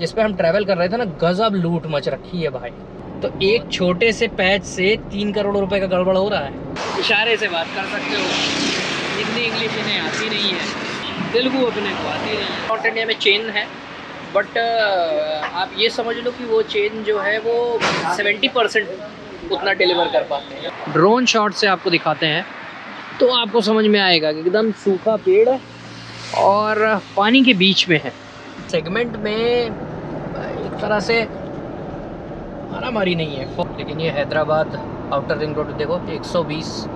जिस पे हम ट्रैवल कर रहे थे ना, गजब लूट मच रखी है भाई। तो एक छोटे से पैच से 3 करोड़ रुपए का गड़बड़ हो रहा है। इशारे से बात कर सकते हो, इतनी इंग्लिश इन्हें आती नहीं है, तेलुगु अपने को आती नहीं है। नॉर्थ इंडिया में चेन है, बट आप ये समझ लो कि वो चेन जो है वो 70% उतना डिलीवर कर पाते हैं। ड्रोन शॉट से आपको दिखाते हैं तो आपको समझ में आएगा कि एकदम सूखा पेड़ है और पानी के बीच में है। सेगमेंट में एक तरह से मारामारी नहीं है, लेकिन ये हैदराबाद आउटर रिंग रोड देखो, 120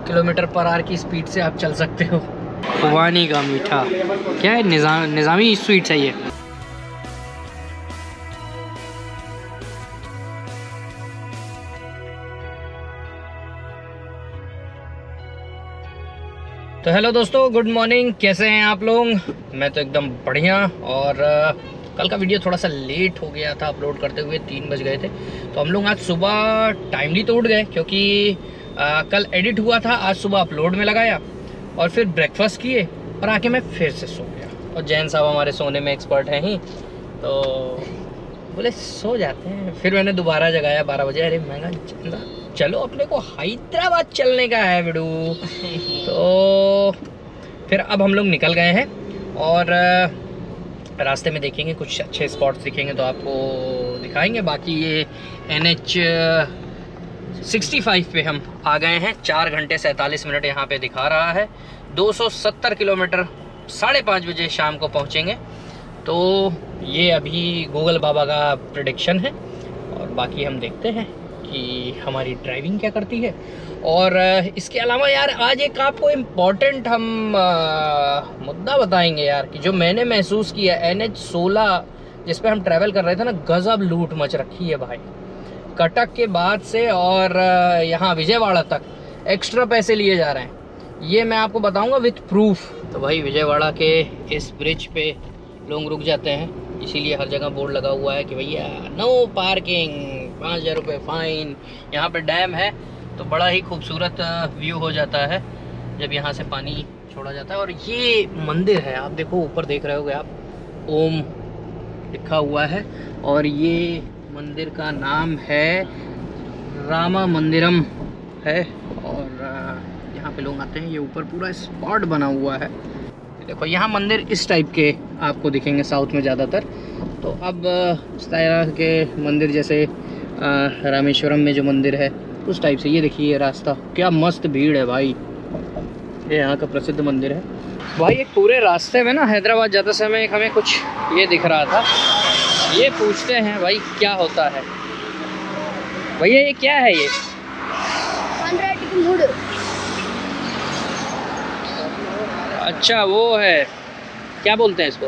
किलोमीटर पर आवर की स्पीड से आप चल सकते हो। खुबानी का मीठा क्या है, निज़ामी स्वीट्स है ये। तो हेलो दोस्तों, गुड मॉर्निंग, कैसे हैं आप लोग? मैं तो एकदम बढ़िया। और कल का वीडियो थोड़ा सा लेट हो गया था अपलोड करते हुए, 3 बज गए थे। तो हम लोग आज सुबह टाइमली तो उठ गए, क्योंकि कल एडिट हुआ था, आज सुबह अपलोड में लगाया और फिर ब्रेकफास्ट किए और आके मैं फिर से सो गया। और जैन साहब हमारे सोने में एक्सपर्ट हैं ही, तो बोले सो जाते हैं। फिर मैंने दोबारा जगाया 12 बजे। अरे मैं कहा चलो अपने को हैदराबाद चलने का है बिडू। तो फिर अब हम लोग निकल गए हैं और रास्ते में देखेंगे कुछ अच्छे स्पॉट्स दिखेंगे तो आपको दिखाएंगे। बाकी ये NH 65 पे हम आ गए हैं। 4 घंटे 47 मिनट यहाँ पे दिखा रहा है। 270 किलोमीटर 5:30 बजे शाम को पहुँचेंगे। तो ये अभी गूगल बाबा का प्रेडिक्शन है और बाकी हम देखते हैं कि हमारी ड्राइविंग क्या करती है। और इसके अलावा यार आज एक आपको इम्पोर्टेंट हम मुद्दा बताएंगे यार, कि जो मैंने महसूस किया, NH 16 जिस पे हम ट्रैवल कर रहे थे ना, गजब लूट मच रखी है भाई। कटक के बाद से और यहाँ विजयवाड़ा तक एक्स्ट्रा पैसे लिए जा रहे हैं, ये मैं आपको बताऊंगा विथ प्रूफ। तो भाई विजयवाड़ा के इस ब्रिज पे लोग रुक जाते हैं, इसीलिए हर जगह बोर्ड लगा हुआ है कि भैया नो पार्किंग, 5000 रुपये फाइन। यहाँ पे डैम है तो बड़ा ही खूबसूरत व्यू हो जाता है जब यहाँ से पानी छोड़ा जाता है। और ये मंदिर है, आप देखो ऊपर देख रहे होगे आप, ओम लिखा हुआ है और ये मंदिर का नाम है रामा मंदिरम है। और यहाँ पे लोग आते हैं, ये ऊपर पूरा स्पॉट बना हुआ है। देखो यहाँ मंदिर इस टाइप के आपको दिखेंगे साउथ में ज़्यादातर। तो अब इस तरह के मंदिर जैसे रामेश्वरम में जो मंदिर है उस टाइप से, ये देखिए ये रास्ता, क्या मस्त भीड़ है भाई। ये यहाँ का प्रसिद्ध मंदिर है भाई। एक पूरे रास्ते में ना हैदराबाद जाते समय हमें कुछ ये दिख रहा था, ये पूछते हैं भाई क्या होता है। भैया ये क्या है? ये अच्छा वो है, क्या बोलते हैं इसको,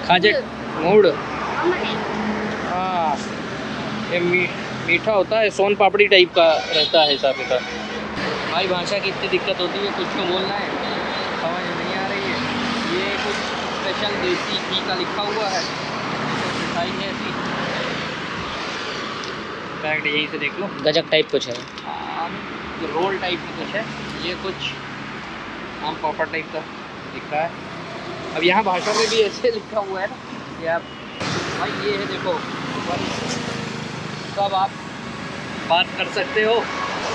खाजे मूड। हाँ ये मीठा होता है, सोन पापड़ी टाइप का रहता है हिसाब किताब। भाई भाषा की इतनी दिक्कत होती है, कुछ तो बोलना है समझ नहीं आ रही है। ये कुछ स्पेशल देसी घी का लिखा हुआ है, मिठाई है ऐसी पैक्ड, यहीं से देख लो, गजक टाइप कुछ है, रोल टाइप की कुछ है। ये कुछ आम पापड़ टाइप का दिख रहा है। अब यहाँ भाषा में भी ऐसे लिखा हुआ है ना कि आप भाई ये है देखो, सब आप बात कर सकते हो,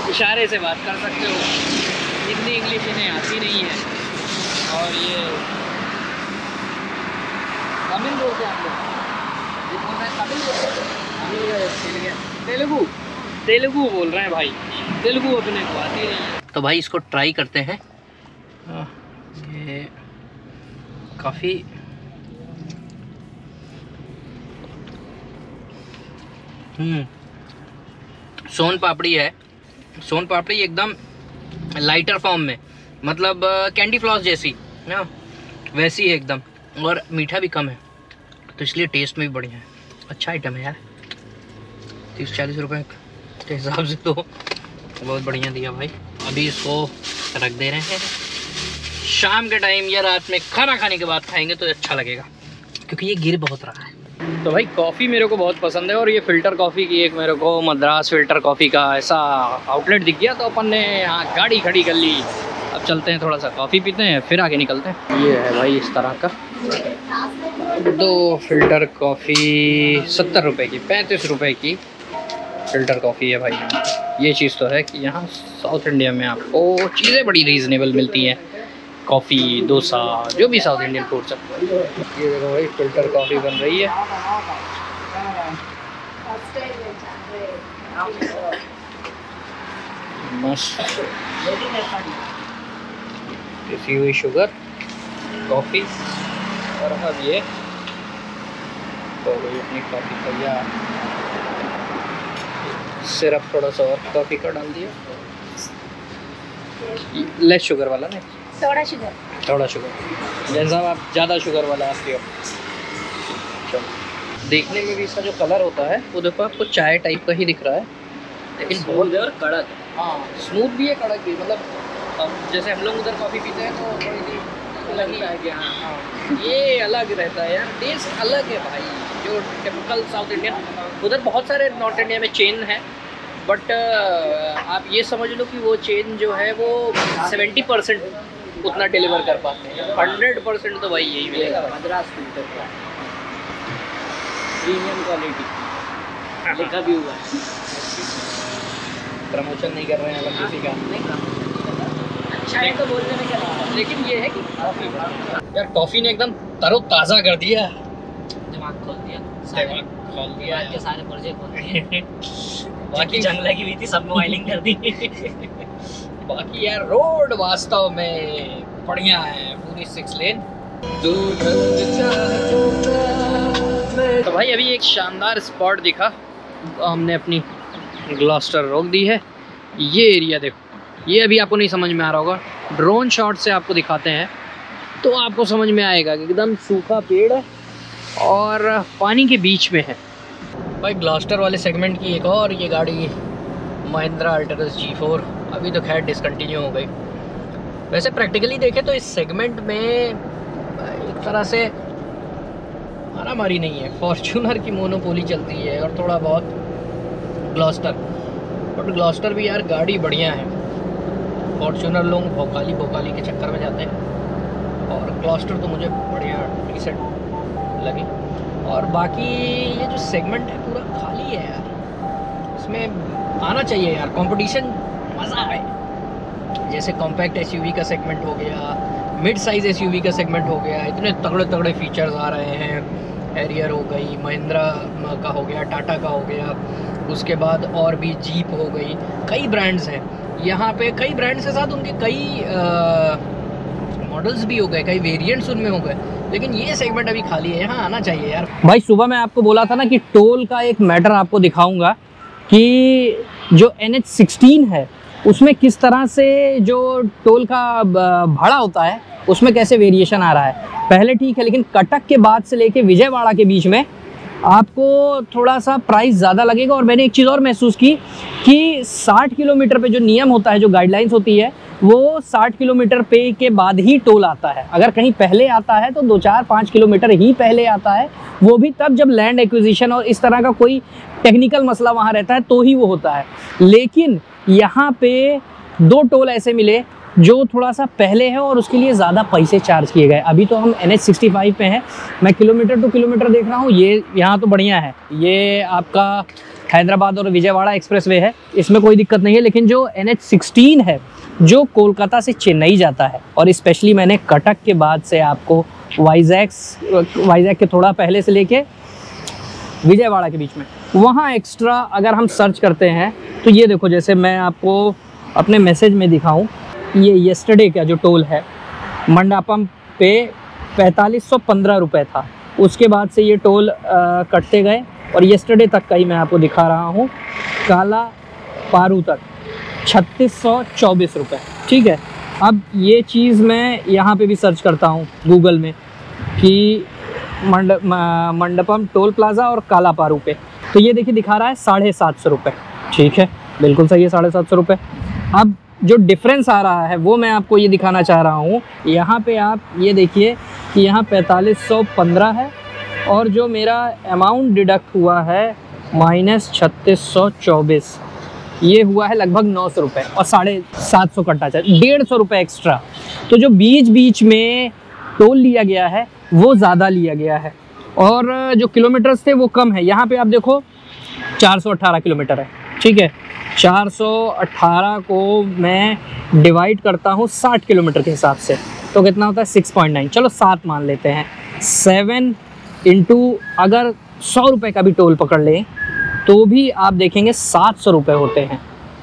इशारे से बात कर सकते हो, इतनी इंग्लिश इन्हें आती नहीं है। और ये तमिल बोलते हैं आप लोग, तेलुगु बोल रहे हैं भाई, तेलुगु अपने को आती नहीं है। तो भाई इसको ट्राई करते हैं। ये काफ़ी सोन पापड़ी है। सोन पापड़ी एकदम लाइटर फॉर्म में, मतलब कैंडी फ्लॉस जैसी ना, वैसी है एकदम। और मीठा भी कम है, तो इसलिए टेस्ट में भी बढ़िया है। अच्छा आइटम है यार, 30-40 रुपये के हिसाब से तो बहुत बढ़िया दिया भाई। अभी इसको रख दे रहे हैं, शाम के टाइम या रात में खाना खाने के बाद खाएंगे तो अच्छा लगेगा, क्योंकि ये गिर बहुत रहा है। तो भाई कॉफ़ी मेरे को बहुत पसंद है, और ये फ़िल्टर कॉफ़ी की एक मेरे को मद्रास फ़िल्टर कॉफ़ी का ऐसा आउटलेट दिख गया, तो अपन ने यहाँ गाड़ी खड़ी कर ली। अब चलते हैं, थोड़ा सा कॉफ़ी पीते हैं, फिर आगे निकलते हैं। ये है भाई इस तरह का 2 फिल्टर कॉफ़ी 70 रुपये की, 35 रुपये की फ़िल्टर कॉफ़ी है भाई। ये चीज़ तो है कि यहाँ साउथ इंडिया में आपको चीज़ें बड़ी रीज़नेबल मिलती हैं, कॉफ़ी, डोसा, जो भी साउथ इंडियन फूड्स है। ये देखो भाई फ़िल्टर कॉफ़ी बन रही है। मस्त पिसी हुई शुगर कॉफ़ी। और अब ये तो भाई अपनी कॉफ़ी तैयार। सिरप थोड़ा सा और कॉफ़ी का डाल दिया, लेस शुगर वाला नहीं, थोड़ा शुगर। जैसा आप ज़्यादा शुगर वाला आती हो। चलो, देखने में भी इसका जो कलर होता है वो देखो आपको चाय टाइप का ही दिख रहा है, लेकिन बहुत और कड़क। हाँ, स्मूथ भी है, कड़क भी। मतलब अब जैसे हम लोग उधर कॉफ़ी पीते हैं तो थोड़ी सी अलग ही है। हाँ, ये अलग रहता है यार, टेस्ट अलग है भाई। जो टिपिकल साउथ इंडियन, उधर बहुत सारे नॉर्थ इंडिया में चेन है, बट आप ये समझ लो कि वो चेन जो है वो 70% उतना डिलीवर कर पाते हैं। 100% तो भाई यही मिलेगा। मद्रास फिल्टर का प्रीमियम क्वालिटी लिखा भी हुआ है। प्रमोशन नहीं कर रहे हैं हम किसी का, अच्छा है तो बोलने में क्या लगता है, लेकिन ये है कि कॉफ़ी यार, कॉफ़ी ने एकदम तरोताज़ा कर दिया, दिमाग खोल दिया, के सारे पुर्जे खोल दिए। बाकी जंग लगी हुई थी, सब ऑयलिंग कर दी। बाकी यार रोड वास्तव में बढ़िया है, पूरी 6 लेन। तो भाई अभी एक शानदार स्पॉट दिखा, हमने अपनी ग्लॉस्टर रोक दी है। ये एरिया देखो, ये अभी आपको नहीं समझ में आ रहा होगा, ड्रोन शॉट से आपको दिखाते हैं तो आपको समझ में आएगा कि एकदम सूखा पेड़ है और पानी के बीच में है। भाई ग्लॉस्टर वाले सेगमेंट की एक और ये गाड़ी महिंद्रा अल्टरस G4 अभी तो खैर डिसकंटिन्यू हो गई। वैसे प्रैक्टिकली देखें तो इस सेगमेंट में एक तरह से मारामारी नहीं है, फॉर्च्यूनर की मोनोपोली चलती है और थोड़ा बहुत ग्लॉस्टर, बट ग्लॉस्टर भी यार गाड़ी बढ़िया है। फॉर्च्यूनर लोग भोकाली के चक्कर में जाते हैं और ग्लॉस्टर तो मुझे बढ़िया डिसेंट लगी। और बाकी ये जो सेगमेंट है पूरा खाली है यार, इसमें आना चाहिए यार, कंपटीशन मज़ा आए। जैसे कॉम्पैक्ट एसयूवी का सेगमेंट हो गया, मिड साइज़ एसयूवी का सेगमेंट हो गया, इतने तगड़े फीचर्स आ रहे हैं। हैरियर हो गई, महिंद्रा का हो गया, टाटा का हो गया, उसके बाद और भी जीप हो गई, कई ब्रांड्स हैं यहाँ पे। कई ब्रांड्स के साथ उनके कई मॉडल्स भी हो गए, कई वेरिएंट्स उनमें हो गए, लेकिन ये सेगमेंट अभी खाली है, यहाँ आना चाहिए यार। भाई सुबह मैं आपको बोला था ना कि टोल का एक मैटर आपको दिखाऊंगा कि जो NH16 है उसमें किस तरह से जो टोल का भाड़ा होता है उसमें कैसे वेरिएशन आ रहा है। पहले ठीक है, लेकिन कटक के बाद से लेके विजयवाड़ा के बीच में आपको थोड़ा सा प्राइस ज़्यादा लगेगा। और मैंने एक चीज़ और महसूस की कि 60 किलोमीटर पे जो नियम होता है, जो गाइडलाइंस होती है, वो 60 किलोमीटर पे के बाद ही टोल आता है। अगर कहीं पहले आता है तो 2-4-5 किलोमीटर ही पहले आता है, वो भी तब जब लैंड एक्विजिशन और इस तरह का कोई टेक्निकल मसला वहाँ रहता है तो ही वो होता है। लेकिन यहाँ पे 2 टोल ऐसे मिले जो थोड़ा सा पहले है और उसके लिए ज़्यादा पैसे चार्ज किए गए। अभी तो हम NH65 पे हैं, मैं किलोमीटर टू किलोमीटर देख रहा हूँ, ये यहाँ तो बढ़िया है। ये आपका हैदराबाद और विजयवाड़ा एक्सप्रेसवे है, इसमें कोई दिक्कत नहीं है। लेकिन जो NH16 है जो कोलकाता से चेन्नई जाता है, और स्पेशली मैंने कटक के बाद से आपको वाइजैक के थोड़ा पहले से लेके विजयवाड़ा के बीच में, वहाँ एक्स्ट्रा अगर हम सर्च करते हैं तो ये देखो, जैसे मैं आपको अपने मैसेज में दिखाऊं, ये येस्टरडे का जो टोल है मंडापम पे 4515 रुपये था, उसके बाद से ये टोल कटते गए और येस्टरडे तक का ही मैं आपको दिखा रहा हूँ, काला पारू तक 3624 रुपये। ठीक है, अब ये चीज़ मैं यहाँ पे भी सर्च करता हूँ गूगल में कि मंडपम टोल प्लाज़ा और काला पारू पे, तो ये देखिए दिखा रहा है 750 रुपये। ठीक है, बिल्कुल सही है, 750 रुपये। अब जो डिफरेंस आ रहा है वो मैं आपको ये दिखाना चाह रहा हूँ। यहाँ पे आप ये देखिए कि यहाँ 4515 है और जो मेरा अमाउंट डिडक्ट हुआ है -3624, ये हुआ है लगभग 900 रुपये और 750 कटा चाहिए, 150 रुपये एक्स्ट्रा। तो जो बीच बीच में टोल लिया गया है वो ज़्यादा लिया गया है। और जो किलोमीटर्स थे वो कम है। यहाँ पे आप देखो 418 किलोमीटर है, ठीक है। 418 को मैं डिवाइड करता हूँ 60 किलोमीटर के हिसाब से, तो कितना होता है 6.9, चलो 7 मान लेते हैं। 7 इंटू अगर 100 रुपये का भी टोल पकड़ लें तो भी आप देखेंगे 700 रुपये होते हैं।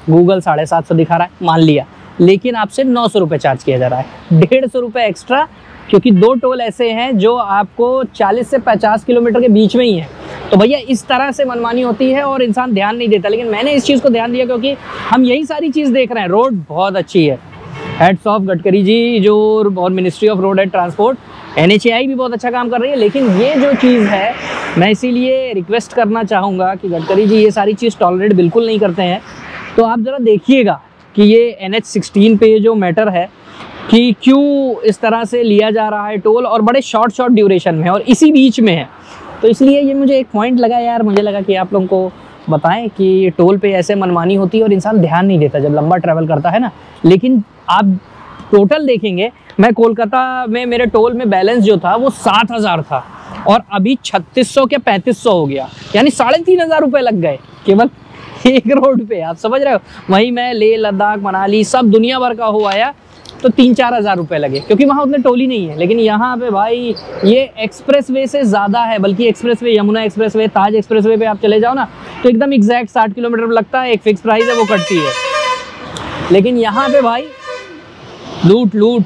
गूगल 750 दिखा रहा है, मान लिया, लेकिन आपसे 900 रुपये चार्ज किया जा रहा है, 150 रुपये एक्स्ट्रा, क्योंकि 2 टोल ऐसे हैं जो आपको 40 से 50 किलोमीटर के बीच में ही है। तो भैया इस तरह से मनमानी होती है और इंसान ध्यान नहीं देता, लेकिन मैंने इस चीज़ को ध्यान दिया क्योंकि हम यही सारी चीज़ देख रहे हैं। रोड बहुत अच्छी है, हेड्स ऑफ गडकरी जी जो, और ministry of road and transport, NHAI भी बहुत अच्छा काम कर रही है। लेकिन ये जो चीज़ है, मैं इसीलिए रिक्वेस्ट करना चाहूँगा कि गडकरी जी ये सारी चीज़ टॉलरेट बिल्कुल नहीं करते हैं। तो आप ज़रा देखिएगा कि ये NH16 पे जो मैटर है कि क्यों इस तरह से लिया जा रहा है टोल, और बड़े शॉर्ट ड्यूरेशन में और इसी बीच में है। तो इसलिए ये मुझे एक पॉइंट लगा यार, मुझे लगा कि आप लोगों को बताएं कि टोल पे ऐसे मनमानी होती है और इंसान ध्यान नहीं देता जब लंबा ट्रैवल करता है ना। लेकिन आप टोटल देखेंगे, मैं कोलकाता में मेरे टोल में बैलेंस जो था वो 7000 था और अभी 3600 के 3500 हो गया, यानी 3500 रुपये लग गए केवल एक रोड पे। आप समझ रहे हो? वहीं मैं लेह लद्दाख मनाली सब दुनिया भर का हो आया तो 3-4 हज़ार रुपये लगे, क्योंकि वहाँ उतने टोल ही नहीं है। लेकिन यहाँ पे भाई ये एक्सप्रेसवे से ज़्यादा है, बल्कि एक्सप्रेसवे, यमुना एक्सप्रेसवे, ताज एक्सप्रेसवे पे आप चले जाओ ना तो एकदम एग्जैक्ट 60 किलोमीटर लगता है, एक फिक्स प्राइस है वो कटती है। लेकिन यहाँ पे भाई लूट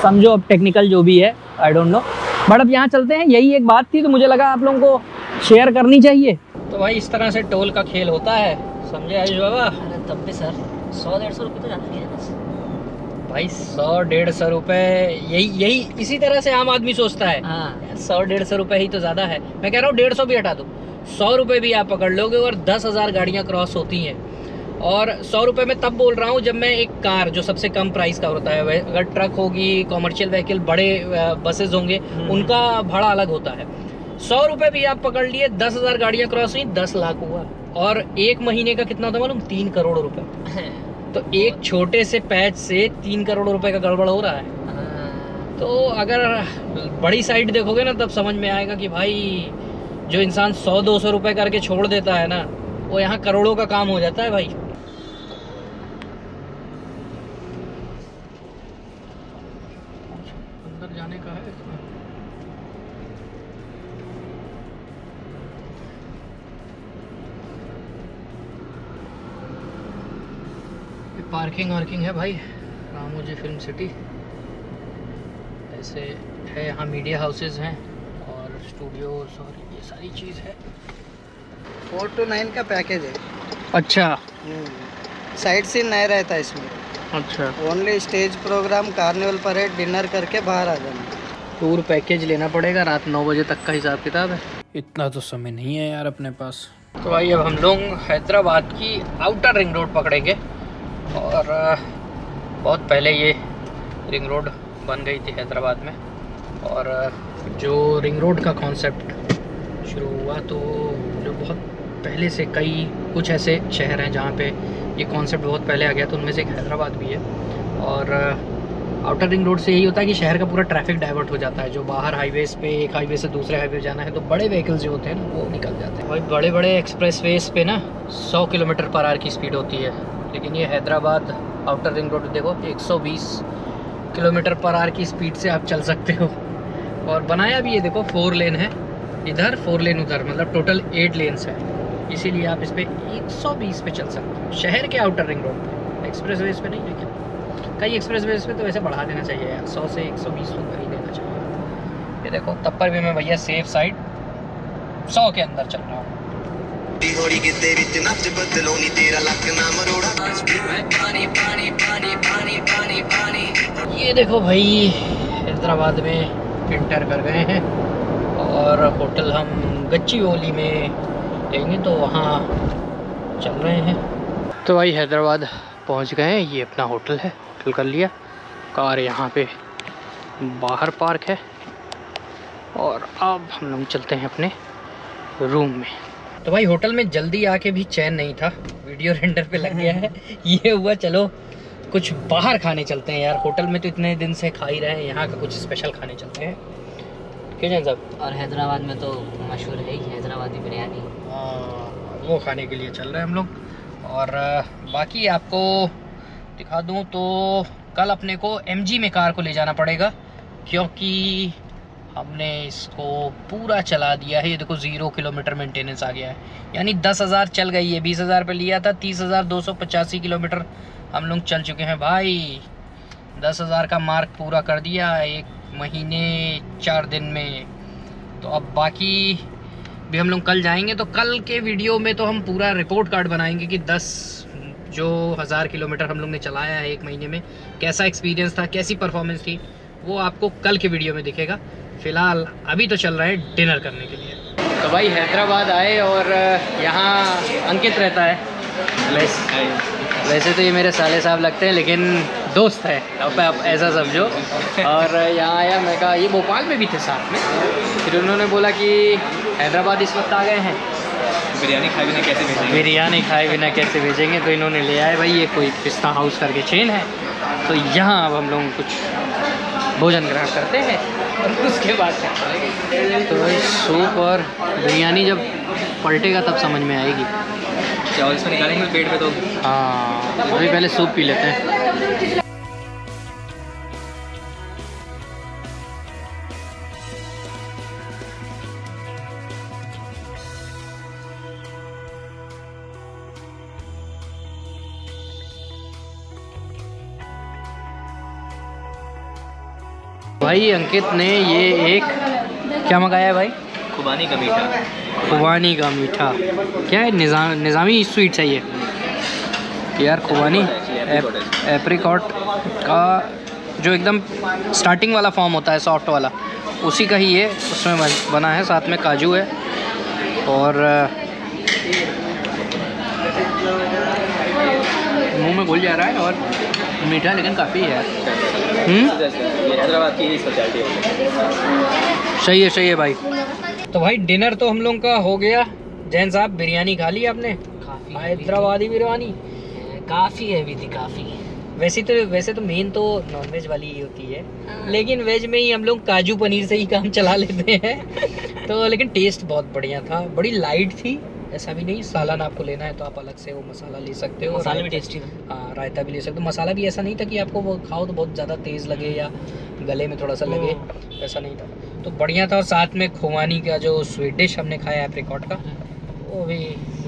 समझो, अब टेक्निकल जो भी है आई डोंट नो, बट अब यहाँ चलते हैं। यही एक बात थी तो मुझे लगा आप लोगों को शेयर करनी चाहिए। तो भाई इस तरह से टोल का खेल होता है, समझे आयुष बाबा? अरे तब भी सर 100-150 रुपये तो जाते हैं बस भाई, 100-150 रुपये, यही इसी तरह से आम आदमी सोचता है। हाँ 100-150 रुपये ही तो ज़्यादा है। मैं कह रहा हूँ 150 भी हटा दो, 100 रुपये भी आप पकड़ लोगे और 10,000 गाड़ियाँ क्रॉस होती हैं। और 100 रुपये में तब बोल रहा हूँ जब मैं एक कार जो सबसे कम प्राइस का होता है, अगर ट्रक होगी, कॉमर्शियल व्हीकल, बड़े बसेज होंगे, उनका भाड़ा अलग होता है। 100 रुपये भी आप पकड़ लिए, 10,000 गाड़ियाँ क्रॉस हुई, 10 लाख हुआ। और एक महीने का कितना होता है मालूम? 3 करोड़ रुपए। तो एक छोटे से पैच से 3 करोड़ रुपए का गड़बड़ हो रहा है। तो अगर बड़ी साइड देखोगे ना तब समझ में आएगा कि भाई जो इंसान 100-200 रुपए करके छोड़ देता है ना, वो यहाँ करोड़ों का काम हो जाता है भाई। अंदर जाने का है इसमें। पार्किंग वार्किंग है भाई, रामोजी फिल्म सिटी ऐसे है। यहाँ मीडिया हाउसेज हैं और स्टूडियोज और ये सारी चीज़ है। 4 to 9 का पैकेज है। अच्छा, साइड सीन नहीं रहता इसमें। अच्छा, only stage program, carnival parade, dinner करके बाहर आ जाना। टूर पैकेज लेना पड़ेगा, रात 9 बजे तक का हिसाब किताब है। इतना तो समय नहीं है यार अपने पास। तो भाई अब हम लोग हैदराबाद की आउटर रिंग रोड पकड़ेंगे। और बहुत पहले ये रिंग रोड बन गई थी हैदराबाद में, और जो रिंग रोड का कॉन्सेप्ट शुरू हुआ तो जो बहुत पहले से कुछ ऐसे शहर हैं जहाँ पे ये कॉन्सेप्ट बहुत पहले आ गया, तो उनमें से एक हैदराबाद भी है। और आउटर रिंग रोड से यही होता है कि शहर का पूरा ट्रैफिक डाइवर्ट हो जाता है। जो बाहर हाईवेज़ पे एक हाईवे से दूसरे हाईवे जाना है तो बड़े व्हीकल्स जो होते हैं ना वो निकल जाते हैं। भाई बड़े बड़े एक्सप्रेसवेज पे ना 100 किलोमीटर पर आवर की स्पीड होती है, लेकिन ये हैदराबाद आउटर रिंग रोड देखो 120 किलोमीटर पर आवर की स्पीड से आप चल सकते हो। और बनाया भी ये देखो 4 लेन है इधर, 4 लेन उधर, मतलब टोटल 8 लेन्स है। इसीलिए आप इस पर 120 पे चल सकते हो शहर के आउटर रिंग रोड पे, एक्सप्रेसवेज पे नहीं। लेकिन कई एक्सप्रेसवेज पे तो वैसे बढ़ा देना चाहिए यार, 100 से 120 तो कर ही देना चाहिए। ये देखो तब पर भी मैं भैया सेफ साइड 100 के अंदर चल रहा हूँ। ये देखो भाई हैदराबाद में इंटर कर गए हैं और होटल हम गच्चीबोली में लेंगे, तो वहाँ चल रहे हैं। तो भाई हैदराबाद पहुँच गए हैं, ये अपना होटल है, होटल कर लिया। कार यहाँ पे बाहर पार्क है और अब हम लोग चलते हैं अपने रूम में। तो भाई होटल में जल्दी आके भी चैन नहीं था, वीडियो रेंडर पे लग गया है। ये हुआ चलो कुछ बाहर खाने चलते हैं यार, होटल में तो इतने दिन से खा ही रहे हैं, यहाँ का कुछ स्पेशल खाने चलते हैं। क्यों जैन साहब? और हैदराबाद में तो मशहूर है ही हैदराबादी बिरयानी। वो खाने के लिए चल रहे हैं हम लोग। और बाकी आपको दिखा दूं तो कल अपने को MG में कार को ले जाना पड़ेगा, क्योंकि हमने इसको पूरा चला दिया है। ये देखो 0 किलोमीटर मेंटेनेंस आ गया है, यानी 10,000 चल गई है। 20,000 पे लिया था, 30,285 किलोमीटर हम लोग चल चुके हैं भाई। 10,000 का मार्क पूरा कर दिया 1 महीने 4 दिन में। तो अब बाकी भी हम लोग कल जाएंगे, तो कल के वीडियो में तो हम पूरा रिपोर्ट कार्ड बनाएंगे कि 10,000 किलोमीटर हम लोग ने चलाया है 1 महीने में, कैसा एक्सपीरियंस था, कैसी परफॉर्मेंस थी, वो आपको कल के वीडियो में दिखेगा। फ़िलहाल अभी तो चल रहा है डिनर करने के लिए। तो भाई हैदराबाद आए और यहाँ अंकित रहता है। वैसे तो ये मेरे साले साहब लगते हैं, लेकिन दोस्त है, अब आप ऐसा समझो। और यहाँ आया, मैं कहा ये भोपाल में भी थे साथ में, फिर उन्होंने बोला कि हैदराबाद इस वक्त आ गए हैं, बिरयानी खाए बिना कैसे भेजेंगे, बिरयानी खाए बिना कैसे भेजेंगे। तो इन्होंने ले आए भाई, ये कोई पिस्ता हाउस करके चेन है, तो यहाँ अब हम लोग कुछ भोजन ग्रहण करते हैं और उसके बाद तो भाई सूप और बिरयानी जब पलटेगा तब समझ में आएगी। चावल इसमें निकालेंगे पेट में तो। हाँ, अभी पहले सूप पी लेते हैं। भाई अंकित ने ये एक क्या मंगाया है भाई? खुबानी का मीठा। खुबानी का मीठा क्या है? निज़ामी स्वीट्स है ये यार। खुबानी एप्रिकॉट का जो एकदम स्टार्टिंग वाला फॉर्म होता है, सॉफ्ट वाला, उसी का ही ये उसमें बना है। साथ में काजू है और मुंह में घुल जा रहा है और मीठा लेकिन काफ़ी है। हैदराबाद की स्पेशलिटी है। सही है भाई। तो भाई डिनर तो हम लोग का हो गया। जैन साहब बिरयानी खा ली आपने? हैदराबादी बिरयानी काफ़ी हैवी थी, काफ़ी। वैसे तो मेन तो नॉनवेज वाली ही होती है, लेकिन वेज में ही हम लोग काजू पनीर से ही काम चला लेते हैं। तो लेकिन टेस्ट बहुत बढ़िया था, बड़ी लाइट थी। ऐसा भी नहीं, सालन आपको लेना है तो आप अलग से वो मसाला ले सकते हो। मसाला भी टेस्टी था। हाँ, रायता भी ले सकते हो। मसाला भी ऐसा नहीं था कि आपको वो खाओ तो बहुत ज़्यादा तेज़ लगे या गले में थोड़ा सा लगे, ऐसा नहीं था। तो बढ़िया था। और साथ में खुबानी का जो स्वीट डिश हमने खाया एप्रिकॉट का, वो भी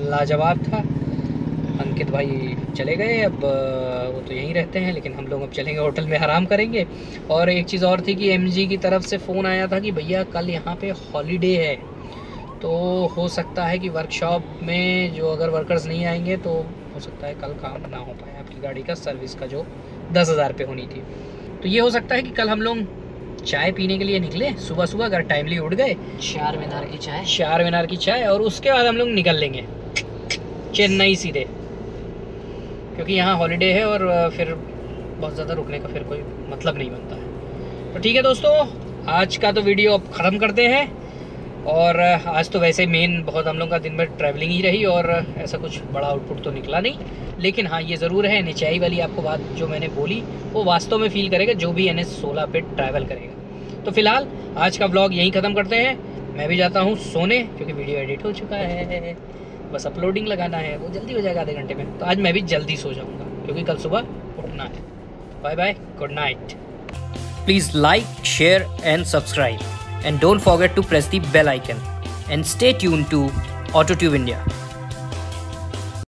लाजवाब था। अंकित भाई चले गए, अब वो तो यहीं रहते हैं, लेकिन हम लोग अब चलेंगे होटल में, आराम करेंगे। और एक चीज़ और थी कि MG की तरफ से फ़ोन आया था कि भैया कल यहाँ पे हॉलीडे है, तो हो सकता है कि वर्कशॉप में जो अगर वर्कर्स नहीं आएंगे तो हो सकता है कल काम ना हो पाए आपकी गाड़ी का सर्विस का जो 10,000 पे होनी थी। तो ये हो सकता है कि कल हम लोग चाय पीने के लिए निकले सुबह अगर टाइमली उठ गए। चार मीनार की चाय और उसके बाद हम लोग निकल लेंगे चेन्नई सीधे, क्योंकि यहाँ हॉलीडे है और फिर बहुत ज़्यादा रुकने का फिर कोई मतलब नहीं बनता है। तो ठीक है दोस्तों, आज का तो वीडियो अब ख़त्म करते हैं। और आज तो वैसे मेन बहुत हम लोग का दिन भर ट्रैवलिंग ही रही और ऐसा कुछ बड़ा आउटपुट तो निकला नहीं, लेकिन हाँ ये ज़रूर है, निचाई वाली आपको बात जो मैंने बोली वो वास्तव में फील करेगा जो भी NH16 पे ट्रैवल करेगा। तो फिलहाल आज का व्लॉग यहीं ख़त्म करते हैं। मैं भी जाता हूँ सोने, क्योंकि वीडियो एडिट हो चुका है, बस अपलोडिंग लगाना है, वो जल्दी हो जाएगा आधे घंटे में। तो आज मैं भी जल्दी सो जाऊँगा क्योंकि कल सुबह उठना है। Bye bye, good night. Please like, share and subscribe, and don't forget to press the bell icon and stay tuned to AutoTube India.